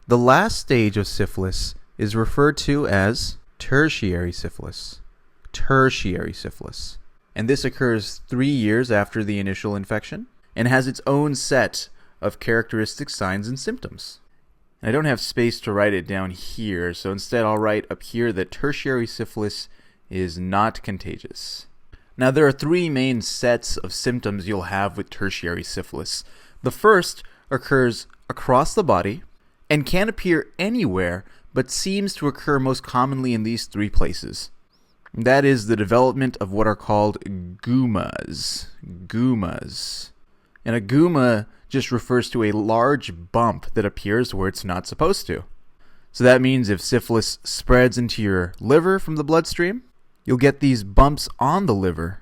The last stage of syphilis is referred to as tertiary syphilis. Tertiary syphilis. And this occurs 3 years after the initial infection and has its own set of characteristic signs and symptoms. And I don't have space to write it down here, so instead I'll write up here that tertiary syphilis is not contagious. Now there are 3 main sets of symptoms you'll have with tertiary syphilis. The first occurs across the body and can appear anywhere, but seems to occur most commonly in these 3 places. That is the development of what are called gumas. Gumas. And a guma just refers to a large bump that appears where it's not supposed to. So that means if syphilis spreads into your liver from the bloodstream, you'll get these bumps on the liver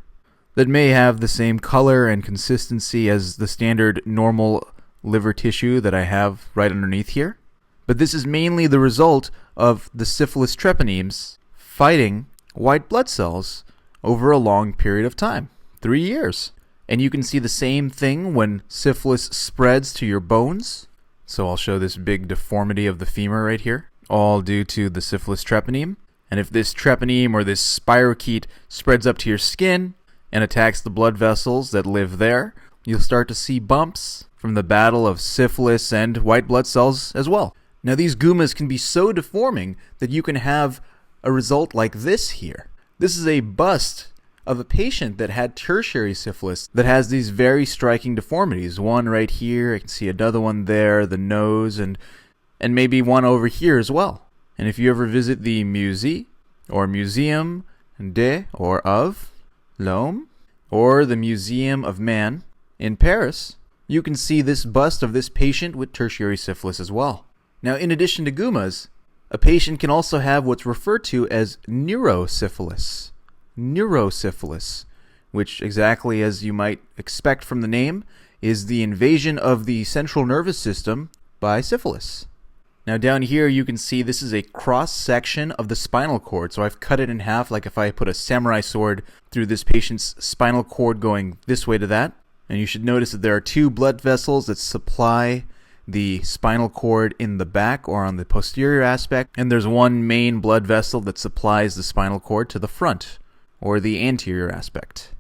that may have the same color and consistency as the standard normal liver tissue that I have right underneath here. But this is mainly the result of the syphilis treponemes fighting white blood cells over a long period of time, 3 years. And you can see the same thing when syphilis spreads to your bones. So I'll show this big deformity of the femur right here, all due to the syphilis treponeme. And if this treponeme or this spirochete spreads up to your skin and attacks the blood vessels that live there, you'll start to see bumps from the battle of syphilis and white blood cells as well. Now these gumas can be so deforming that you can have a result like this here. This is a bust of a patient that had tertiary syphilis that has these very striking deformities. One right here, I can see another one there, the nose, and maybe one over here as well. And if you ever visit the Musée or Museum de or of l'Homme or the Museum of Man in Paris, you can see this bust of this patient with tertiary syphilis as well. Now, in addition to gumas, a patient can also have what's referred to as neurosyphilis. Neurosyphilis, which, exactly as you might expect from the name, is the invasion of the central nervous system by syphilis. Now down here you can see this is a cross-section of the spinal cord, so I've cut it in half like if I put a samurai sword through this patient's spinal cord going this way to that. And you should notice that there are 2 blood vessels that supply the spinal cord in the back or on the posterior aspect, and there's one main blood vessel that supplies the spinal cord to the front or the anterior aspect.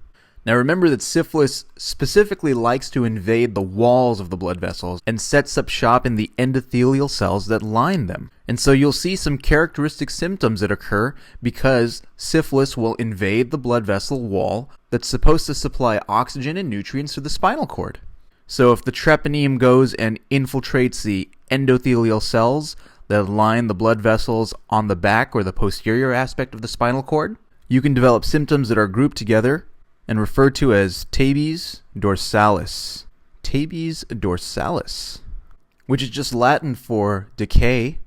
Now remember that syphilis specifically likes to invade the walls of the blood vessels and sets up shop in the endothelial cells that line them. And so you'll see some characteristic symptoms that occur because syphilis will invade the blood vessel wall that's supposed to supply oxygen and nutrients to the spinal cord. So if the treponeme goes and infiltrates the endothelial cells that line the blood vessels on the back or the posterior aspect of the spinal cord, you can develop symptoms that are grouped together and referred to as tabes dorsalis. Tabes dorsalis, which is just Latin for decay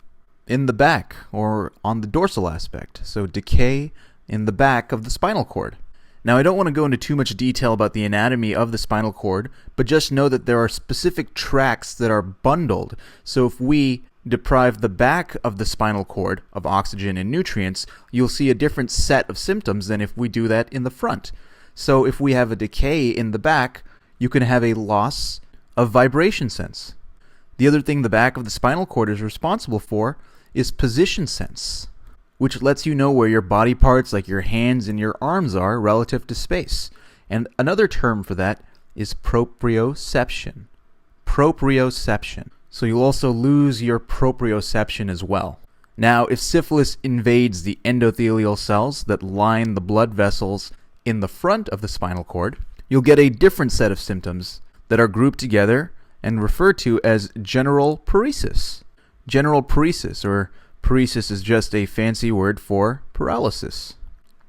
in the back or on the dorsal aspect. So decay in the back of the spinal cord. Now I don't want to go into too much detail about the anatomy of the spinal cord, but just know that there are specific tracts that are bundled. So if we deprive the back of the spinal cord of oxygen and nutrients, you'll see a different set of symptoms than if we do that in the front. So if we have a decay in the back, you can have a loss of vibration sense. The other thing the back of the spinal cord is responsible for is position sense, which lets you know where your body parts like your hands and your arms are relative to space. And another term for that is proprioception. Proprioception. So you'll also lose your proprioception as well. Now, if syphilis invades the endothelial cells that line the blood vessels in the front of the spinal cord, you'll get a different set of symptoms that are grouped together and referred to as general paresis. General paresis, or paresis is just a fancy word for paralysis.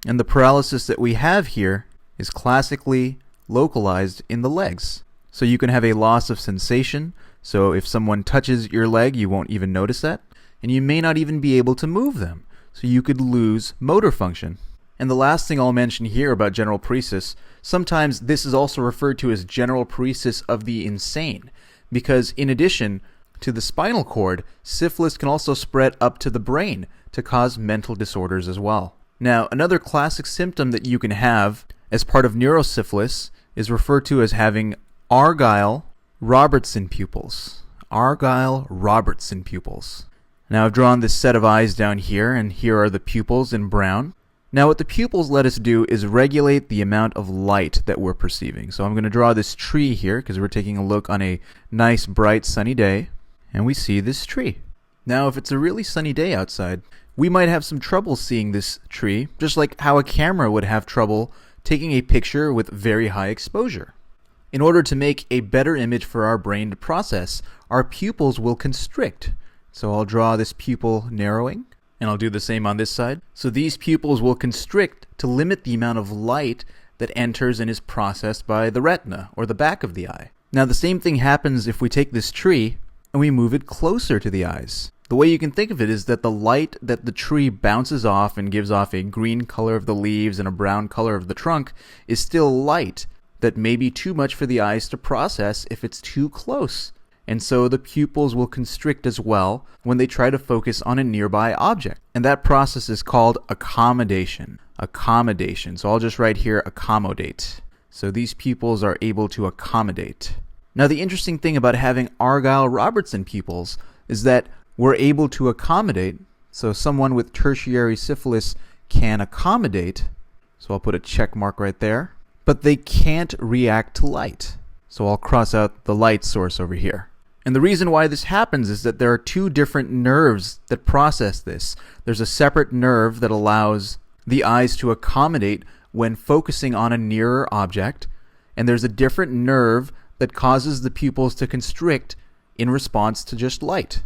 And the paralysis that we have here is classically localized in the legs. So you can have a loss of sensation. So if someone touches your leg, you won't even notice that. And you may not even be able to move them. So you could lose motor function. And the last thing I'll mention here about general paresis, sometimes this is also referred to as general paresis of the insane. Because in addition to the spinal cord, syphilis can also spread up to the brain to cause mental disorders as well. Now, another classic symptom that you can have as part of neurosyphilis is referred to as having Argyll Robertson pupils. Argyll-Robertson pupils. Now I've drawn this set of eyes down here, and here are the pupils in brown. Now what the pupils let us do is regulate the amount of light that we're perceiving. So I'm going to draw this tree here because we're taking a look on a nice, bright, sunny day, and we see this tree. Now if it's a really sunny day outside, we might have some trouble seeing this tree, just like how a camera would have trouble taking a picture with very high exposure. In order to make a better image for our brain to process, our pupils will constrict. So I'll draw this pupil narrowing, and I'll do the same on this side. So these pupils will constrict to limit the amount of light that enters and is processed by the retina, or the back of the eye. Now the same thing happens if we take this tree and we move it closer to the eyes. The way you can think of it is that the light that the tree bounces off and gives off a green color of the leaves and a brown color of the trunk is still light that may be too much for the eyes to process if it's too close. And so the pupils will constrict as well when they try to focus on a nearby object. And that process is called accommodation. Accommodation. So I'll just write here accommodate. So these pupils are able to accommodate. Now the interesting thing about having Argyll-Robertson pupils is that we're able to accommodate. So someone with tertiary syphilis can accommodate. So I'll put a check mark right there. But they can't react to light. So I'll cross out the light source over here. And the reason why this happens is that there are two different nerves that process this. There's a separate nerve that allows the eyes to accommodate when focusing on a nearer object, and there's a different nerve that causes the pupils to constrict in response to just light.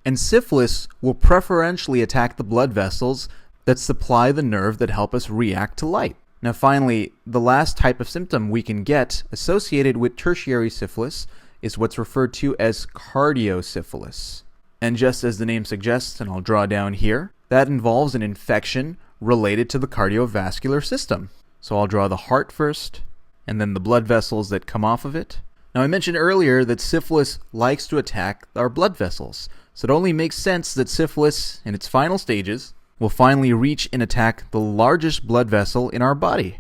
And syphilis will preferentially attack the blood vessels that supply the nerve that help us react to light. Now finally, the last type of symptom we can get associated with tertiary syphilis is what's referred to as cardiosyphilis. And just as the name suggests, and I'll draw down here, that involves an infection related to the cardiovascular system. So I'll draw the heart first, and then the blood vessels that come off of it. Now I mentioned earlier that syphilis likes to attack our blood vessels, so it only makes sense that syphilis, in its final stages, will finally reach and attack the largest blood vessel in our body,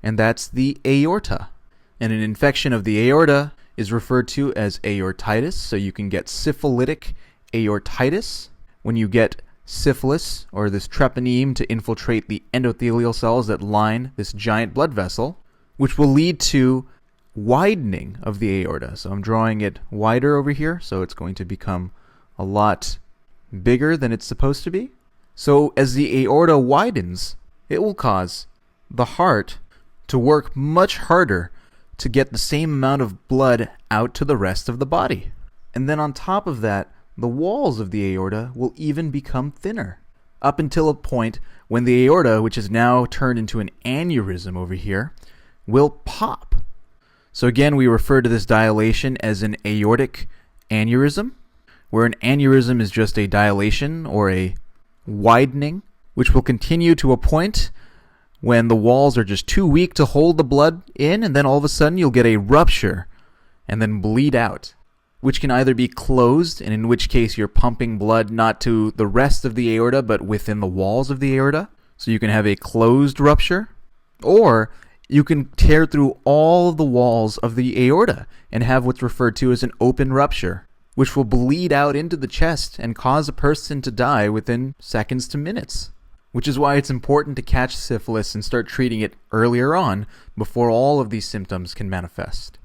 and that's the aorta. And an infection of the aorta is referred to as aortitis, so you can get syphilitic aortitis when you get syphilis, or this treponeme, to infiltrate the endothelial cells that line this giant blood vessel, which will lead to widening of the aorta. So I'm drawing it wider over here, so it's going to become a lot bigger than it's supposed to be. So as the aorta widens, it will cause the heart to work much harder to get the same amount of blood out to the rest of the body. And then on top of that, the walls of the aorta will even become thinner, up until a point when the aorta, which is now turned into an aneurysm over here, will pop. So again, we refer to this dilation as an aortic aneurysm, where an aneurysm is just a dilation or a widening, which will continue to a point when the walls are just too weak to hold the blood in, and then all of a sudden you'll get a rupture and then bleed out, which can either be closed, and in which case you're pumping blood not to the rest of the aorta but within the walls of the aorta, so you can have a closed rupture, or you can tear through all of the walls of the aorta and have what's referred to as an open rupture, which will bleed out into the chest and cause a person to die within seconds to minutes. Which is why it's important to catch syphilis and start treating it earlier on before all of these symptoms can manifest.